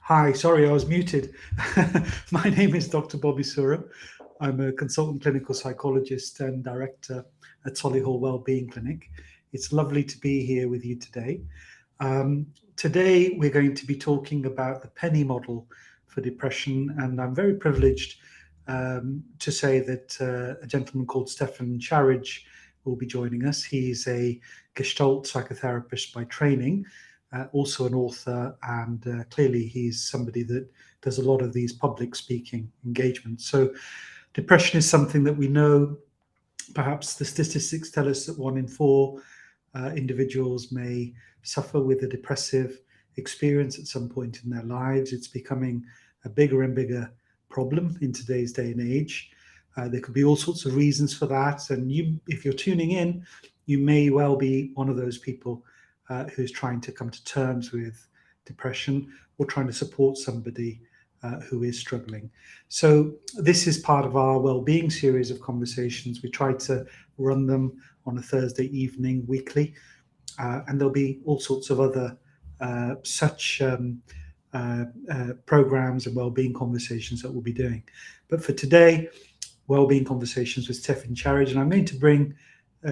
Hi, sorry, I was muted. My name is Dr. Bobby Sura. I'm a consultant clinical psychologist and director at Solihull Wellbeing Clinic. It's lovely to be here with you today. Today, we're going to be talking about the penny model for depression, and I'm very privileged to say that a gentleman called Stefan Charidge will be joining us. He's a Gestalt Psychotherapist by training, also an author, and clearly he's somebody that does a lot of these public speaking engagements. So depression is something that we know. Perhaps the statistics tell us that 1 in 4 individuals may suffer with a depressive experience at some point in their lives. It's becoming a bigger and bigger problem in today's day and age. There could be all sorts of reasons for that, and if you're tuning in, you may well be one of those people who's trying to come to terms with depression or trying to support somebody who is struggling. So this is part of our Wellbeing series of conversations. We try to run them on a Thursday evening weekly, and there'll be all sorts of other such programs and wellbeing conversations that we'll be doing. But for today, Wellbeing Conversations with Stefan Charidge, and I'm going to bring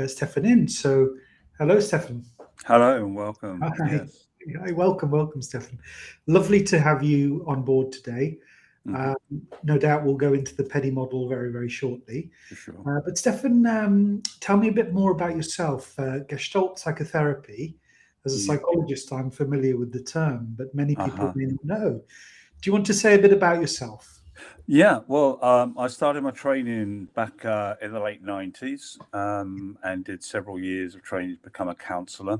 Stefan in. So hello, Stefan. Hello and welcome. Hi. Yes. Hi, welcome, Stefan. Lovely to have you on board today. No doubt we'll go into the penny model very, very shortly. For sure. But Stefan, tell me a bit more about yourself. Gestalt psychotherapy. As a psychologist, I'm familiar with the term, but many people may not know. Do you want to say a bit about yourself? Yeah, well, I started my training back in the late 90s and did several years of training to become a counsellor.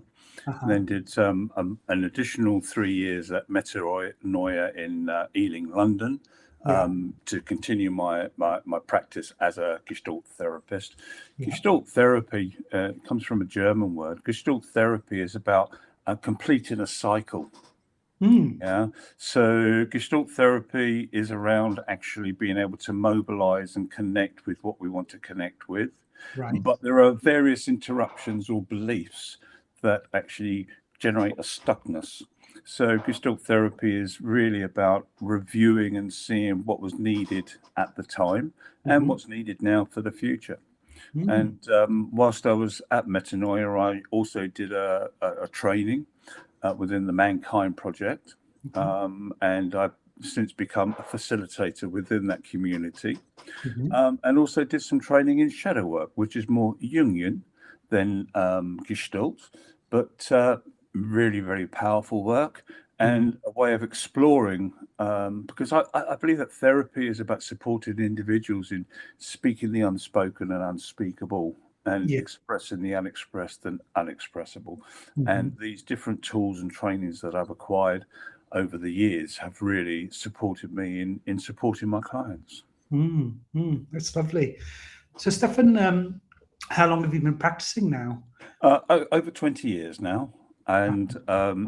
Then did an additional 3 years at Metanoia in Ealing, London, to continue my practice as a Gestalt therapist. Gestalt therapy comes from a German word. Gestalt therapy is about completing a cycle. Yeah. So Gestalt therapy is around actually being able to mobilize and connect with what we want to connect with. Right. But there are various interruptions or beliefs that actually generate a stuckness. So Gestalt therapy is really about reviewing and seeing what was needed at the time and what's needed now for the future. And whilst I was at Metanoia, I also did a training within the Mankind Project, and I've since become a facilitator within that community, and also did some training in shadow work, which is more Jungian than Gestalt, but really very powerful work and a way of exploring, because I believe that therapy is about supporting individuals in speaking the unspoken and unspeakable, and expressing the unexpressed and unexpressible. And these different tools and trainings that I've acquired over the years have really supported me in supporting my clients. That's lovely. So, Stefan, how long have you been practicing now? Over 20 years now, and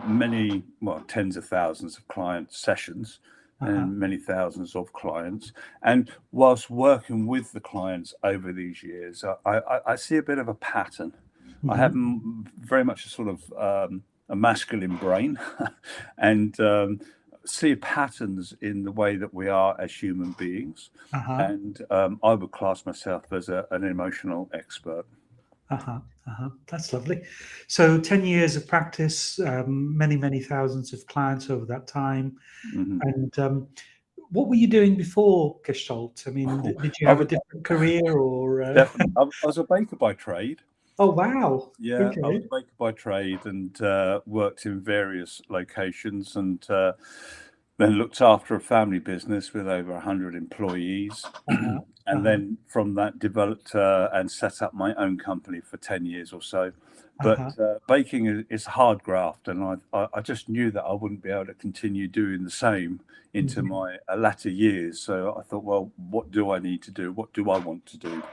many, tens of thousands of client sessions. And many thousands of clients. And whilst working with the clients over these years, I see a bit of a pattern. I have very much a sort of a masculine brain and see patterns in the way that we are as human beings. And I would class myself as an emotional expert. That's lovely. So 10 years of practice, many thousands of clients over that time. And what were you doing before Gestalt? I mean, did you have a different career or? Definitely. I was a baker by trade. Oh, wow. Yeah, Okay. I was a baker by trade and worked in various locations, and then looked after a family business with over 100 employees. And then from that developed and set up my own company for 10 years or so. But baking is hard graft, and I just knew that I wouldn't be able to continue doing the same into my latter years. So I thought, well, what do I need to do? What do I want to do?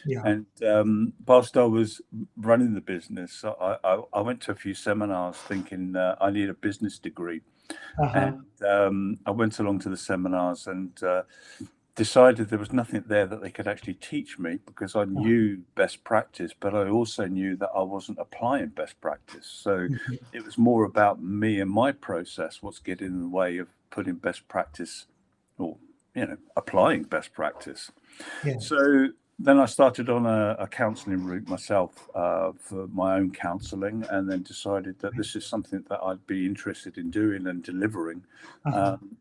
And whilst I was running the business, I went to a few seminars thinking I need a business degree. And I went along to the seminars and decided there was nothing there that they could actually teach me, because I knew best practice, but I also knew that I wasn't applying best practice. So it was more about me and my process, what's getting in the way of putting best practice, or applying best practice. Yeah. So then I started on a counselling route myself for my own counselling, and then decided that this is something that I'd be interested in doing and delivering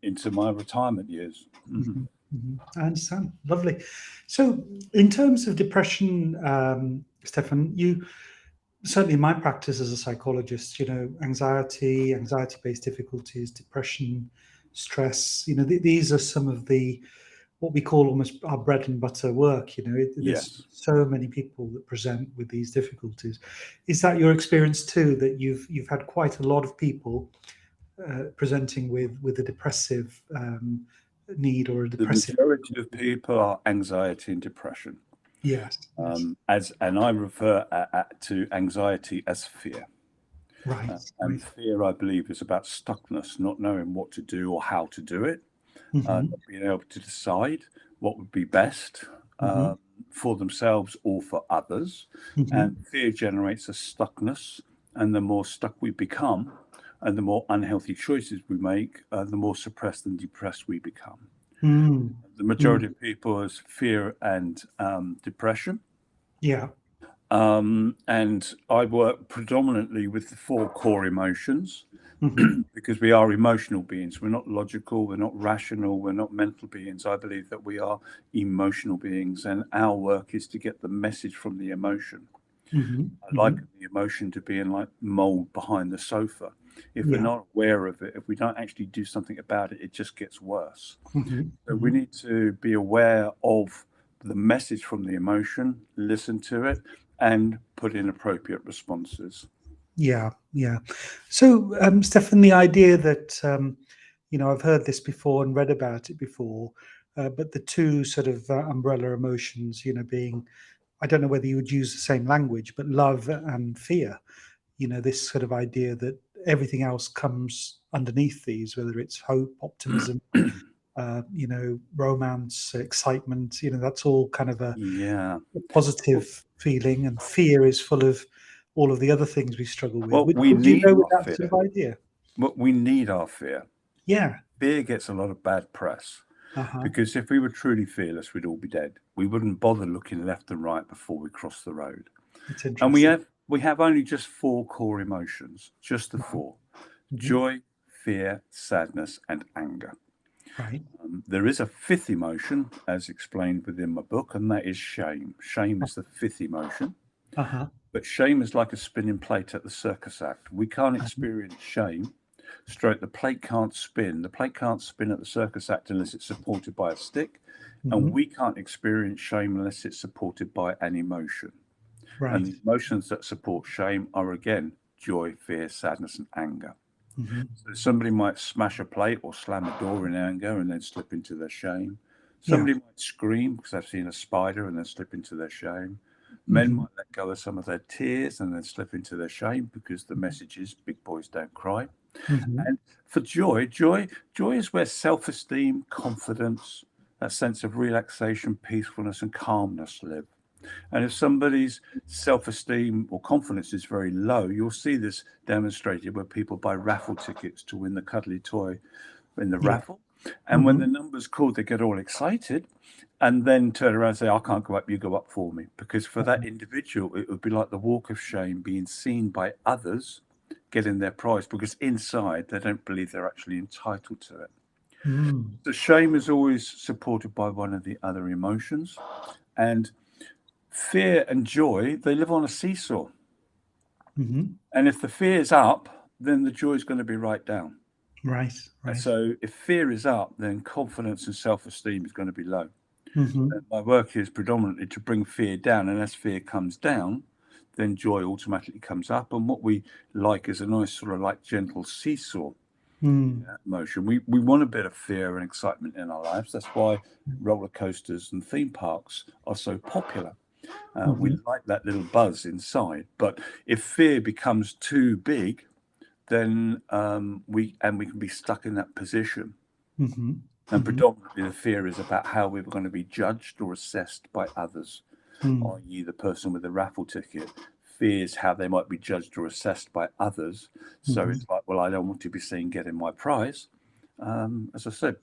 into my retirement years. Mm-hmm. Mm-hmm. I understand. Lovely. So in terms of depression, Stefan, you certainly in my practice as a psychologist, anxiety-based difficulties, depression, stress, these are some of the what we call almost our bread and butter work. There's Yes. so many people that present with these difficulties. Is that your experience too, that you've had quite a lot of people presenting with a depressive need or a The depressive? majority of people are anxiety and depression. Yes. And I refer to anxiety as fear. Right. And fear, I believe, is about stuckness, not knowing what to do or how to do it, Mm-hmm. not being able to decide what would be best for themselves or for others. Mm-hmm. And fear generates a stuckness, and the more stuck we become, and the more unhealthy choices we make, the more suppressed and depressed we become. Mm. The majority of people is fear and depression. Yeah. And I work predominantly with the 4 core emotions Mm-hmm. because we are emotional beings. We're not logical, we're not rational, we're not mental beings. I believe that we are emotional beings, and our work is to get the message from the emotion. Mm-hmm. I like the emotion to be in like mold behind the sofa. If we're not aware of it, if we don't actually do something about it, it just gets worse. Mm-hmm. So we need to be aware of the message from the emotion, listen to it, and put in appropriate responses. Yeah. So, Stefan, the idea that I've heard this before and read about it before, but the 2 sort of umbrella emotions, being, I don't know whether you would use the same language, but love and fear. This sort of idea that everything else comes underneath these, whether it's hope, optimism, romance, excitement. That's all kind of a positive feeling, and fear is full of all of the other things we struggle with. Well, Would we you need go with our that fear. sort of idea? But we need our fear. Yeah. Fear gets a lot of bad press Uh-huh. because if we were truly fearless, we'd all be dead. We wouldn't bother looking left and right before we cross the road. It's And interesting. we have only just 4 core emotions, just the 4: joy, fear, sadness, and anger. Right. There is a 5th emotion, as explained within my book, and that is shame. Shame is the 5th emotion. Uh-huh. But shame is like a spinning plate at the circus act. We can't experience shame. The plate can't spin. The plate can't spin at the circus act unless it's supported by a stick. And we can't experience shame unless it's supported by an emotion. Right. And the emotions that support shame are, again, joy, fear, sadness, and anger. So somebody might smash a plate or slam a door in anger and then slip into their shame. Somebody might scream because they've seen a spider and then slip into their shame. Men might let go of some of their tears and then slip into their shame because the message is big boys don't cry. And for joy is where self-esteem, confidence, that sense of relaxation, peacefulness, and calmness live. And if somebody's self-esteem or confidence is very low, you'll see this demonstrated where people buy raffle tickets to win the cuddly toy in the raffle. And when the number's called, they get all excited and then turn around and say, I can't go up, you go up for me. Because for that individual, it would be like the walk of shame, being seen by others getting their prize, because inside they don't believe they're actually entitled to it. The shame is always supported by one of the other emotions. And fear and joy, they live on a seesaw. And if the fear is up, then the joy is going to be right down. Right. So if fear is up, then confidence and self-esteem is going to be low. And my work is predominantly to bring fear down, and as fear comes down, then joy automatically comes up. And what we like is a nice sort of like gentle seesaw motion. We want a bit of fear and excitement in our lives. That's why roller coasters and theme parks are so popular. We like that little buzz inside. But if fear becomes too big, then we can be stuck in that position. And predominantly the fear is about how we're going to be judged or assessed by others, i.e. the person with the raffle ticket fears how they might be judged or assessed by others. So it's like, well, I don't want to be seen getting my prize. as I said,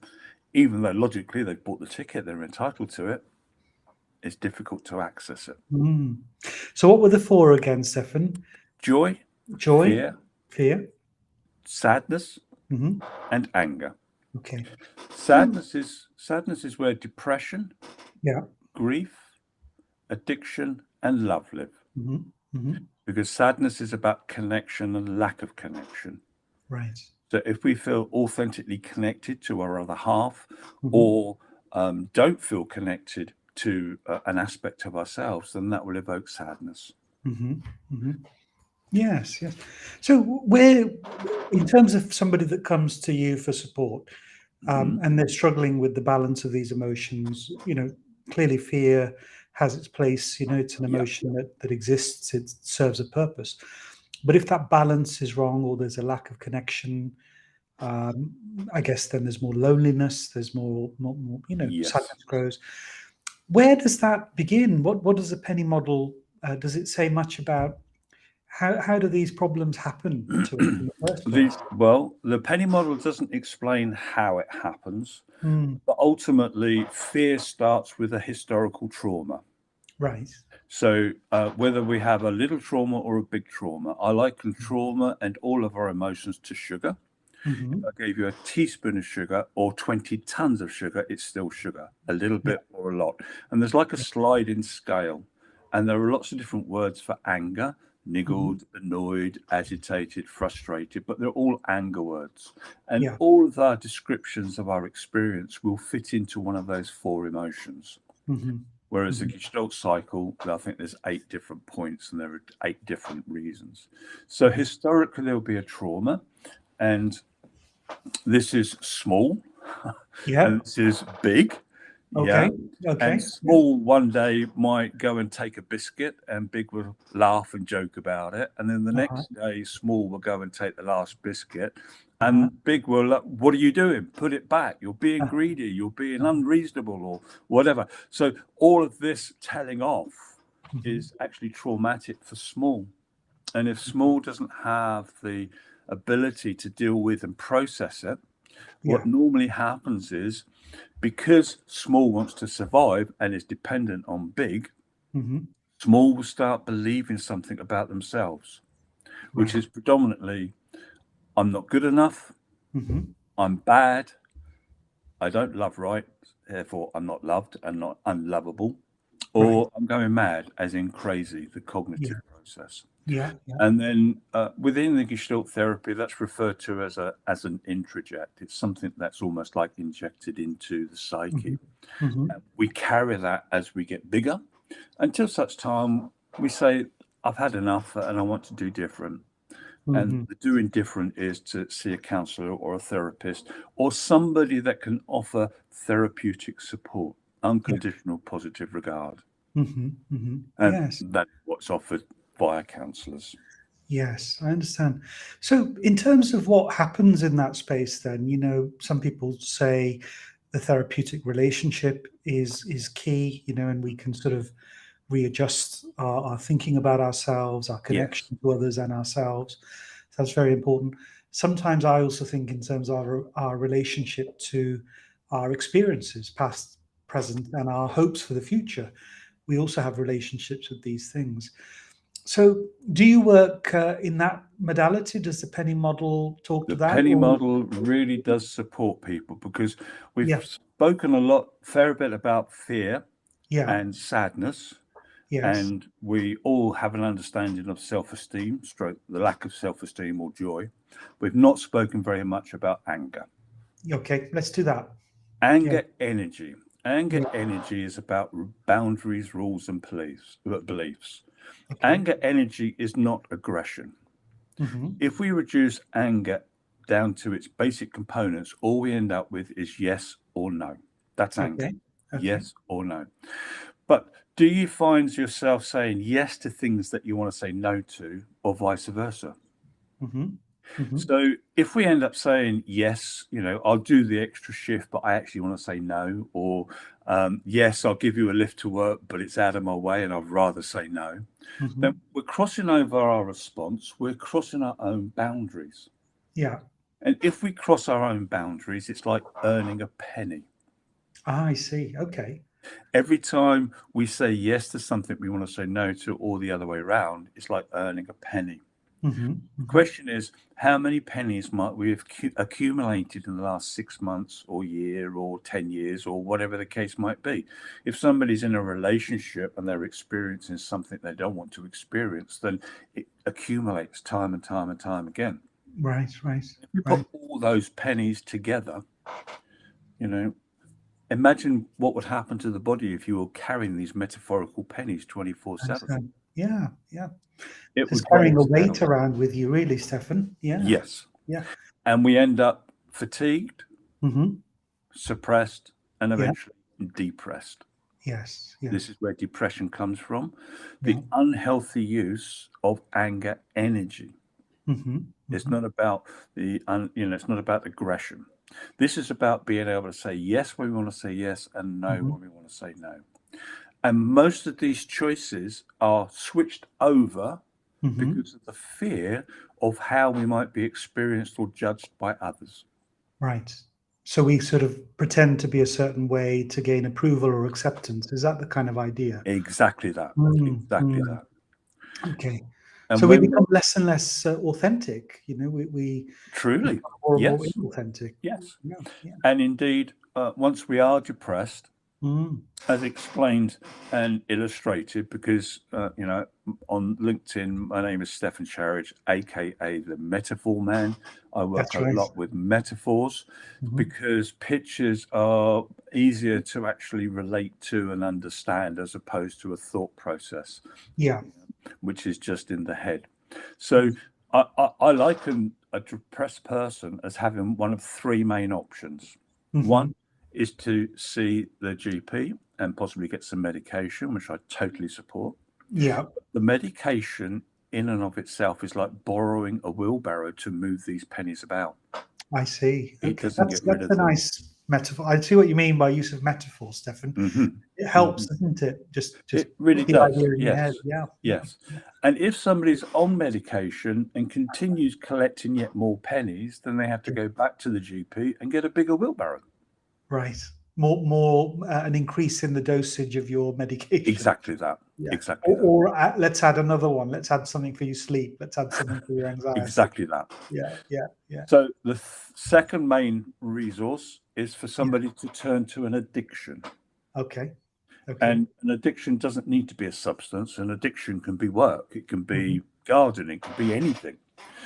even though logically they've bought the ticket, they're entitled to it, it's difficult to access it. Mm. So what were the four again, Stefan? Joy, Joy, fear. sadness, Hmm. and anger. Okay. Sadness is where depression, Yeah. grief, addiction, and love live. Hmm. Hmm. Because sadness is about connection and lack of connection. Right. So if we feel authentically connected to our other half, Mhm. or don't feel connected to an aspect of ourselves, then that will evoke sadness. Hmm. Hmm. Yes, yes. So where, in terms of somebody that comes to you for support, Mhm. and they're struggling with the balance of these emotions, clearly fear has its place, it's an Yeah. emotion that exists, it serves a purpose. But if that balance is wrong or there's a lack of connection, um, I guess then there's more loneliness, there's more, Yes. sadness grows. Where does that begin? What does the penny model, does it say much about how do these problems happen to us in the first place? The penny model doesn't explain how it happens, Mm, but ultimately fear starts with a historical trauma. right. So whether we have a little trauma or a big trauma, I liken trauma and all of our emotions to sugar. Hmm. If I gave you a teaspoon of sugar or 20 tons of sugar, it's still sugar, a little Yeah. bit or a lot. And there's like a sliding scale. And there are lots of different words for anger: niggled, annoyed, agitated, frustrated, but they're all anger words. And Yeah. all of our descriptions of our experience will fit into one of those four emotions. Hmm. Whereas the Gestalt cycle, I think there's 8 different points and there are 8 different reasons. So historically, there'll be a trauma, and this is small Yeah. and this is big. Okay. Yeah. Okay. And small one day might go and take a biscuit and big will laugh and joke about it. And then the next day, small will go and take the last biscuit. And big will, what are you doing? Put it back. You're being greedy. You're being unreasonable or whatever. So all of this telling off is actually traumatic for small. And if small doesn't have the ability to deal with and process it, Yeah. what normally happens is, because small wants to survive and is dependent on big, Hmm. small will start believing something about themselves, which Right. is predominantly, I'm not good enough, Hmm. I'm bad, I don't love right, therefore I'm not loved and not unlovable, Right. or I'm going mad, as in crazy, the Yeah. cognitive process. Yeah. Yeah. And then within the Gestalt therapy, that's referred to as an introject. It's something that's almost like injected into the psyche. Hmm. We carry that as we get bigger until such time we say, I've had enough and I want to do different. And Hmm. the doing different is to see a counselor or a therapist or somebody that can offer therapeutic support, Yeah. unconditional positive regard. Hmm. Hmm. And Yes. that's what's offered via counselors. Yes, I understand. So, in terms of what happens in that space, then, some people say the therapeutic relationship is key, and we can sort of readjust our thinking about ourselves, our Yes. connection to others and ourselves. So that's very important. Sometimes I also think in terms of our relationship to our experiences, past, present, and our hopes for the future. We also have relationships with these things. So, do you work in that modality? Does the penny model talk The to that? penny Or model really does support people because we've yeah, spoken fair bit about fear yeah, and sadness, yes, and we all have an understanding of self-esteem, stroke the lack of self-esteem or joy. We've not spoken very much about anger. okay. Let's do that. Yeah, Anger energy. Anger yeah, energy is about boundaries, rules, and beliefs. okay. Anger energy is not aggression. Hmm. If we reduce anger down to its basic components, all we end up with is yes or no. That's anger. Okay, okay. Yes or no. But do you find yourself saying yes to things that you want to say no to, or vice versa? Hmm. Hmm. So if we end up saying yes, I'll do the extra shift, but I actually want to say no, or yes, I'll give you a lift to work, but it's out of my way and I'd rather say no, Hmm. then we're crossing over our response. We're crossing our own boundaries. Yeah. And if we cross our own boundaries, it's like earning a penny. I see. Okay. Every time we say yes to something we want to say no to, or the other way around, it's like earning a penny. The question is, how many pennies might we have accumulated in the last 6 months or year or 10 years or whatever the case might be? If somebody's in a relationship and they're experiencing something they don't want to experience, then it accumulates time and time and time again. Right. If you put all those pennies together, imagine what would happen to the body if you were carrying these metaphorical pennies 24/7. Yeah. It Just would weigh carrying a us weight down. around with you, really, Stefan. Yeah. Yes. Yeah. And we end up fatigued, Mm-hmm. suppressed, and Yeah. eventually depressed. Yes. This is where depression comes from. Yeah. The unhealthy use of anger energy. It's not about it's not about aggression. This is about being able to say yes when we want to say yes and no when we want to say no. And most of these choices are switched over because of the fear of how we might be experienced or judged by others. Right. So we sort of pretend to be a certain way to gain approval or acceptance. Is that the kind of idea? Exactly that. Exactly that. Okay. And so we become less and less authentic. We truly, become more and yes, more inauthentic. yes. Yeah. And indeed, once we are depressed, as explained and illustrated, because on LinkedIn, my name is Stefan Charidge, aka the Metaphor Man. I work a lot with metaphors because pictures are easier to actually relate to and understand as opposed to a thought process. Yeah. Which is just in the head. So I liken a depressed person as having one of three main options. One is to see the GP and possibly get some medication, which I totally support. Yeah. The medication in and of itself is like borrowing a wheelbarrow to move these pennies about. I see. It doesn't get rid of That's a them. nice metaphor. I see what you mean by use of metaphor, Stefan. It helps, doesn't it? Just it really put the does. idea in your Yes. head. Yeah. Yes. And if somebody's on medication and continues collecting yet more pennies, then they have to go back to the GP and get a bigger wheelbarrow. Right. More an increase in the dosage of your medication. Exactly that. Yeah. Exactly that. Or let's add another one. Let's add something for your sleep. Let's add something for your anxiety. Exactly that. Yeah. So the second main resource is for somebody to turn to an addiction. Okay. And an addiction doesn't need to be a substance. An addiction can be work. It can be gardening. It can be anything.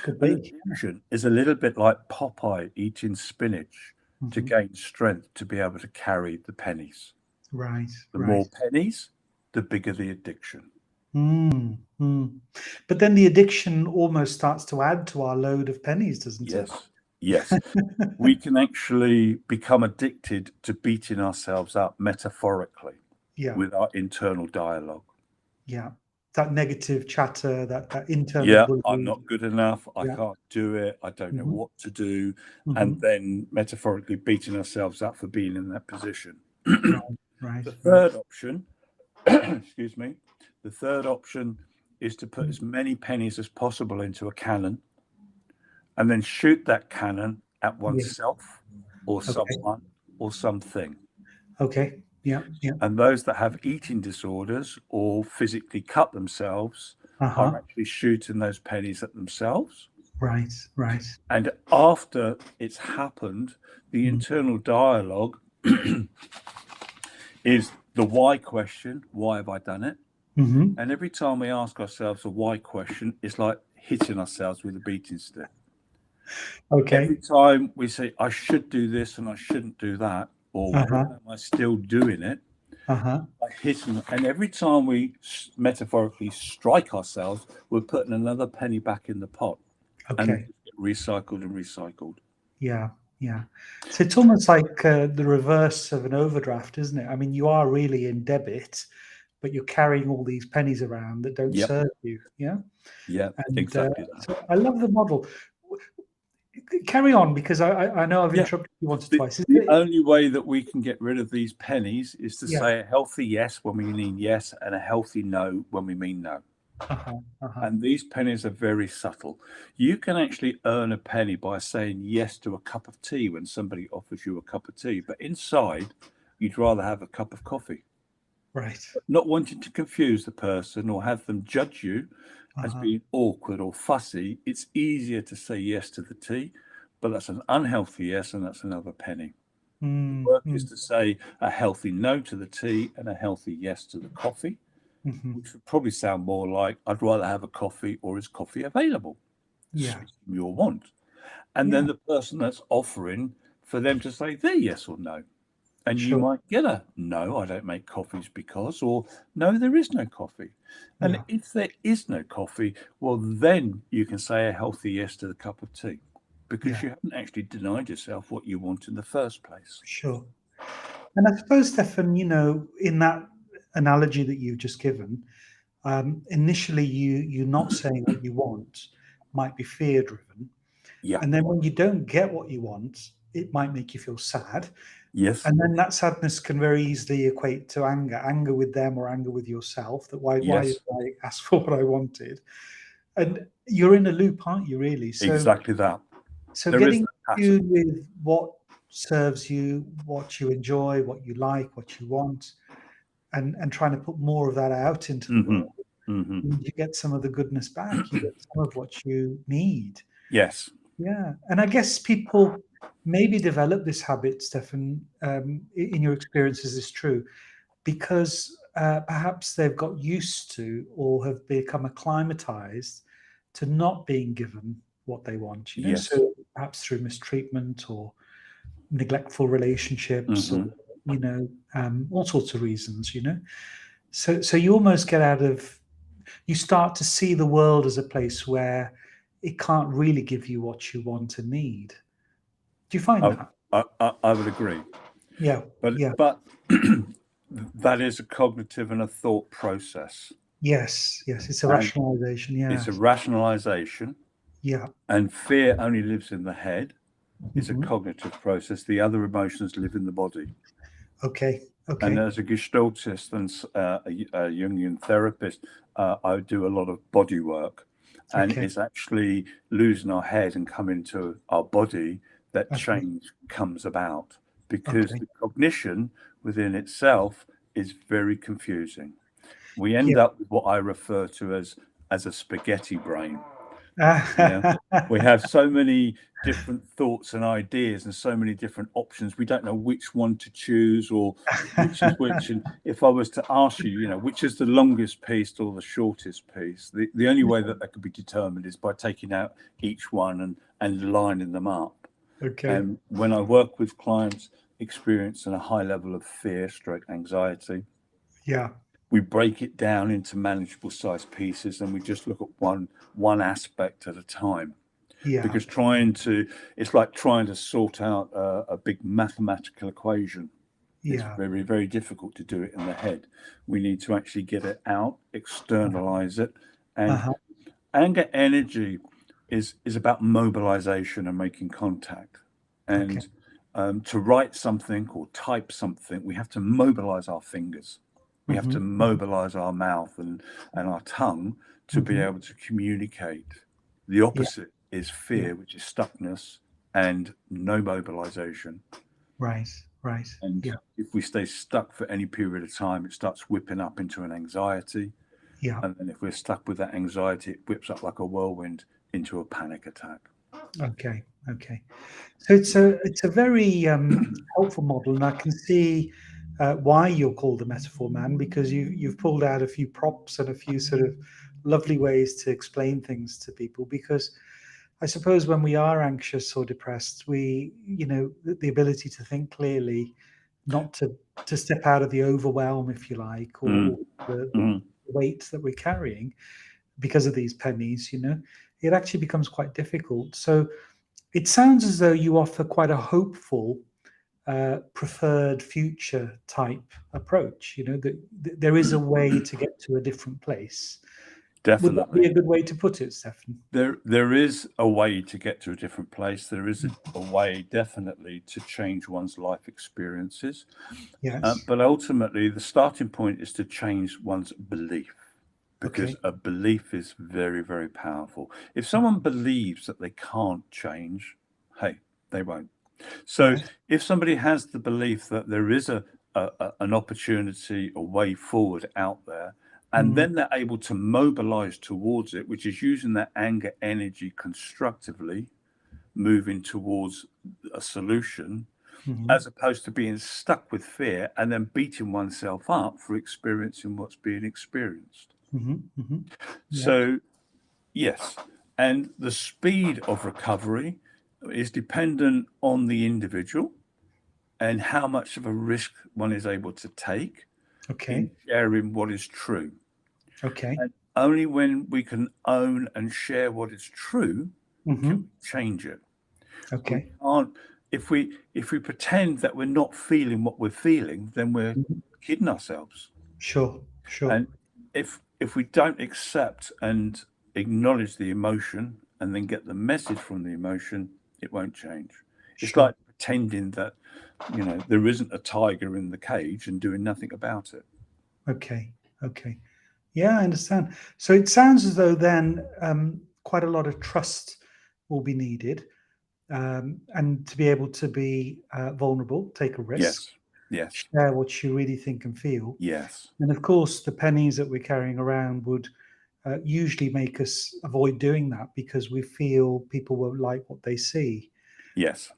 Could be. An addiction is a little bit like Popeye eating spinach to gain strength to be able to carry the pennies. Right. The more pennies, the bigger the addiction. But then the addiction almost starts to add to our load of pennies, doesn't it? Yes. We can actually become addicted to beating ourselves up metaphorically with our internal dialogue. Yeah. That negative chatter, that internal bullying. I'm not good enough. I can't do it. I don't know what to do. And then metaphorically beating ourselves up for being in that position. The third option, excuse me, the third option is to put as many pennies as possible into a cannon and then shoot that cannon at oneself or someone or something. Okay. Yeah. And those that have eating disorders or physically cut themselves are actually shooting those pennies at themselves. Right. And after it's happened, the internal dialogue is the why question. Why have I done it? And every time we ask ourselves a why question, it's like hitting ourselves with a beating stick. Okay. Every time we say, I should do this and I shouldn't do that, or why am I still doing it? Like hitting, and every time we metaphorically strike ourselves, we're putting another penny back in the pot. And it gets recycled and recycled. Yeah. So it's almost like the reverse of an overdraft, isn't it? I mean, you are really in debit, but you're carrying all these pennies around that don't serve you. Yeah, and, exactly. So I love the model. Carry on, because I know I've interrupted you once or twice. The only way that we can get rid of these pennies is to say a healthy yes when we mean yes and a healthy no when we mean no. Uh-huh. Uh-huh. And these pennies are very subtle. You can actually earn a penny by saying yes to a cup of tea when somebody offers you a cup of tea, but inside you'd rather have a cup of coffee. Right. Not wanting to confuse the person or have them judge you as Uh-huh. being awkward or fussy, it's easier to say yes to the tea, but that's an unhealthy yes, and that's another penny. The work is Mm-hmm. to say a healthy no to the tea and a healthy yes to the coffee, Mm-hmm. which would probably sound more like, I'd rather have a coffee, or is coffee available? Yeah. Suiting your want. And then Yeah. the person that's offering, for them to say their yes or no. And you Sure. might get a no, I don't make coffees because, or no, there is no coffee. And Yeah. if there is no coffee, well, then you can say a healthy yes to the cup of tea because Yeah. you haven't actually denied yourself what you want in the first place. Sure. And I suppose, Stefan, in that analogy that you've just given, initially you not saying what you want might be fear driven. Yeah. And then when you don't get what you want, it might make you feel sad. Yes. And then that sadness can very easily equate to anger with them or anger with yourself. That why did Yes. I ask for what I wanted? And you're in a loop, aren't you? Really. Exactly that. So There is getting that pattern. tuned with what serves you, what you enjoy, what you like, what you want, and trying to put more of that out into the Hmm. world, Hmm. you get some of the goodness back. You get some of what you need. Yes. Yeah, and I guess people maybe develop this habit, Stefan. In your experience, is this true? Because perhaps they've got used to or have become acclimatized to not being given what they want. Yes. So perhaps through mistreatment or neglectful relationships, or Hmm. all sorts of reasons. So you almost get out of. You start to see the world as a place where it can't really give you what you want and need. Do you find I, that? I would agree. Yeah, But yeah, that is a cognitive and a thought process. yes. It's a And rationalization. it's Yeah, a rationalization, yeah. and fear only lives in the head. It's a Hmm. cognitive process. The other emotions live in the body. Okay, And okay, as a Gestaltist and a Jungian therapist, I do a lot of body work. And okay, it's actually losing our head and coming to our body that okay, change comes about, because okay. the cognition within itself is very confusing. We Yeah. end up with what I refer to as a spaghetti brain. Yeah. We have so many different thoughts and ideas and so many different options. We don't know which one to choose or which is which. And if I was to ask you, which is the longest piece or the shortest piece, the only way that could be determined is by taking out each one and lining them up. Okay. And when I work with clients experiencing a high level of fear, stroke anxiety, Yeah, we break it down into manageable size pieces, and we just look at one aspect at a time, yeah, because it's like trying to sort out a big mathematical equation. It's yeah. very, very difficult to do it in the head. We need to actually get it out, externalize it. And Uh-huh. anger energy is about mobilization and making contact. Okay. And to write something or type something, we have to mobilize our fingers. We have to Hmm. mobilize our mouth and our tongue to be Hmm. able to communicate. The Yeah, opposite is yeah. fear, which is stuckness and no mobilization. Right, right. And Yeah, if we stay stuck for any period of time, it starts whipping up into an anxiety. yeah. And then if we're stuck with that anxiety, it whips up like a whirlwind into a panic attack. Okay, okay. So it's a very helpful model, and I can see why you're called a metaphor man, because you've pulled out a few props and a few sort of lovely ways to explain things to people. Because I suppose when we are anxious or depressed, the ability to think clearly, not to step out of the overwhelm, if you like, or Mm, the mm. weight that we're carrying because of these pennies, it actually becomes quite difficult. So it sounds as though you offer quite a hopeful, preferred future type approach. That there is a way to get to a different place. Would that be Definitely. a good way to put it, Stefan? There is a way to get to a different place. There is a way, definitely, to change one's life experiences. Yes. But ultimately, the starting point is to change one's belief. because Okay. a belief is very, very powerful. If someone believes that they can't change, hey, they won't. So Yes. if somebody has the belief that there is an opportunity, a way forward out there, and then they're able to mobilize towards it, which is using that anger energy constructively, moving towards a solution, as opposed to being stuck with fear and then beating oneself up for experiencing what's being experienced. Yeah. So, yes, and the speed of recovery is dependent on the individual and how much of a risk one is able to take Okay. in sharing what is true. Okay. And only when we can own and share what is true can we change it. We Okay. can't, if we pretend that we're not feeling what we're feeling, then we're kidding ourselves. Sure. Sure. And if we don't accept and acknowledge the emotion and then get the message from the emotion, it won't change. It's Sure. like pretending that, there isn't a tiger in the cage and doing nothing about it. Okay. Okay. Yeah, I understand. So it sounds as though then quite a lot of trust will be needed, and to be able to be vulnerable, take a risk, Yes. Yes. share what you really think and feel. Yes. And of course, the pennies that we're carrying around would usually make us avoid doing that because we feel people won't like what they see. Yes.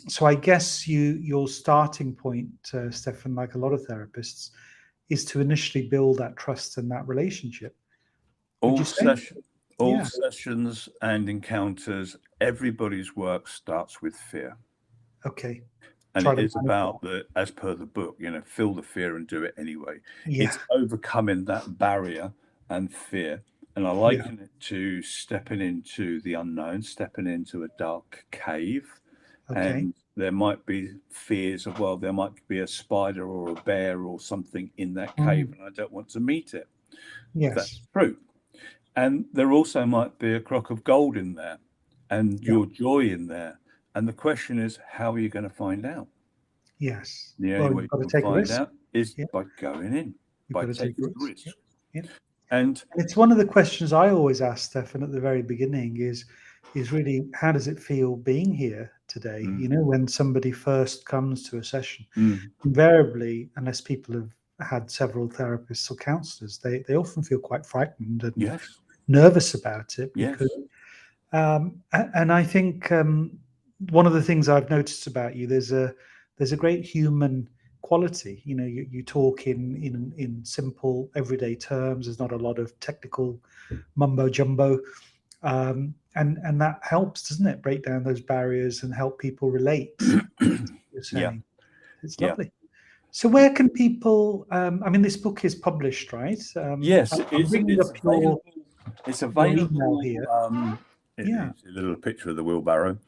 So I guess your starting point, Stefan, like a lot of therapists, is to initially build that trust and that relationship. Would you say? All Yeah. sessions and encounters, everybody's work starts with fear. Okay. And Try it to is manage about that. as per the book, feel the fear and do it anyway. Yeah. It's overcoming that barrier and fear. And I Yeah. liken it to stepping into the unknown, stepping into a dark cave. Okay. And there might be fears of, well, there might be a spider or a bear or something in that cave, and I don't want to meet it. Yes. That's true. And there also might be a crock of gold in there and Yeah. your joy in there. And the question is, how are you going to find out? Yes. The only Well, way you've got you to can take a find risk. out is Yeah. by going in, You've by got to take a taking the risk. risk. Yeah. And It's one of the questions I always ask Stefan at the very beginning is really, how does it feel being here today? When somebody first comes to a session, invariably, unless people have had several therapists or counselors, they often feel quite frightened and yes, nervous about it yes, because and I think one of the things I've noticed about you, there's a great human quality. You talk in simple everyday terms. There's not a lot of technical mumbo jumbo, and that helps, doesn't it? Break down those barriers and help people relate. You're yeah, saying it's yeah. lovely. So where can people? I mean, this book is published, right? Yes, I'm bringing it's up available. It's your email available. here. Yeah, It's a little picture of the wheelbarrow.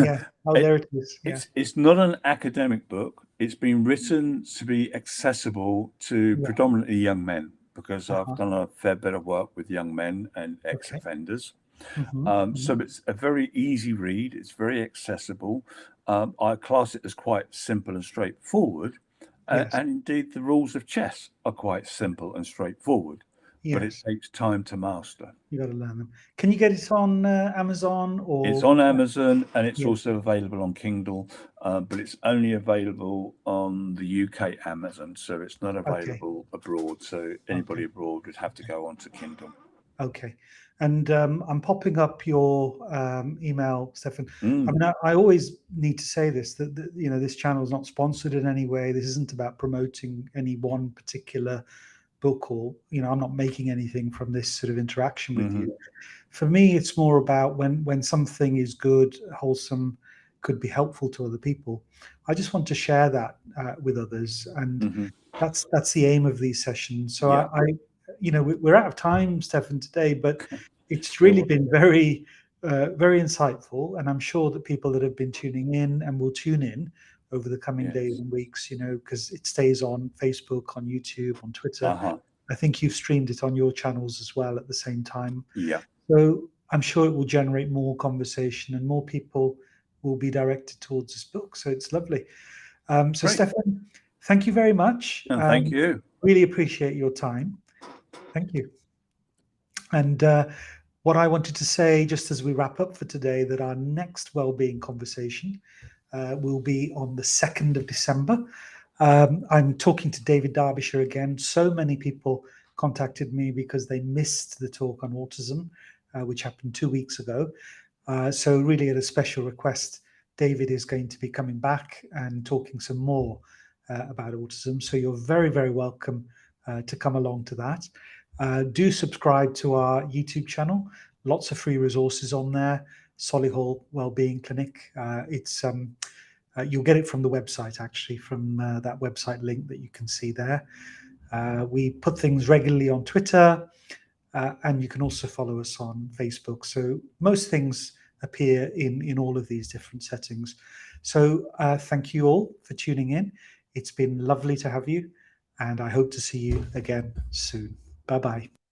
yeah. Oh, It, there it is. Yeah, it's not an academic book. It's been written to be accessible to yeah. predominantly young men because I've Uh-huh. done a fair bit of work with young men and Okay. ex-offenders. Mm-hmm. So it's a very easy read. It's very accessible. I class it as quite simple and straightforward. Yes. And indeed, the rules of chess are quite simple and straightforward, but it Yes. takes time to master. You got to learn them. Can you get it on Amazon It's or? on Amazon and it's Yeah. also available on Kindle, but it's only available on the UK Amazon, so it's not Okay. available abroad. So anybody Okay. abroad would have to go onto Kindle. Okay. And I'm popping up your email, Stefan. I Mm, mean, I always need to say this, that this channel is not sponsored in any way. This isn't about promoting any one particular book, or I'm not making anything from this sort of interaction with you. For me, it's more about when something is good, wholesome, could be helpful to other people. I just want to share that with others, and mhm. that's the aim of these sessions. So Yeah. we're out of time, Stefan, today, but it's No really worries. been very insightful, and I'm sure that people that have been tuning in and will tune in over the coming days Yes. and weeks, because it stays on Facebook, on YouTube, on Twitter. Uh-huh. I think you've streamed it on your channels as well at the same time. Yeah. So I'm sure it will generate more conversation and more people will be directed towards this book. So it's lovely. So Great. Stefan, thank you very much. And thank you. Really appreciate your time. Thank you. And what I wanted to say, just as we wrap up for today, that our next wellbeing conversation will be on the 2nd of December. I'm talking to David Derbyshire again. So many people contacted me because they missed the talk on autism, which happened 2 weeks ago. So really at a special request, David is going to be coming back and talking some more about autism. So you're very, very welcome to come along to that. Do subscribe to our YouTube channel. Lots of free resources on there. Solihull Wellbeing Clinic. You'll get it from the website, actually, from that website link that you can see there. We put things regularly on Twitter, and you can also follow us on Facebook. So most things appear in all of these different settings. So thank you all for tuning in. It's been lovely to have you, and I hope to see you again soon. Bye-bye.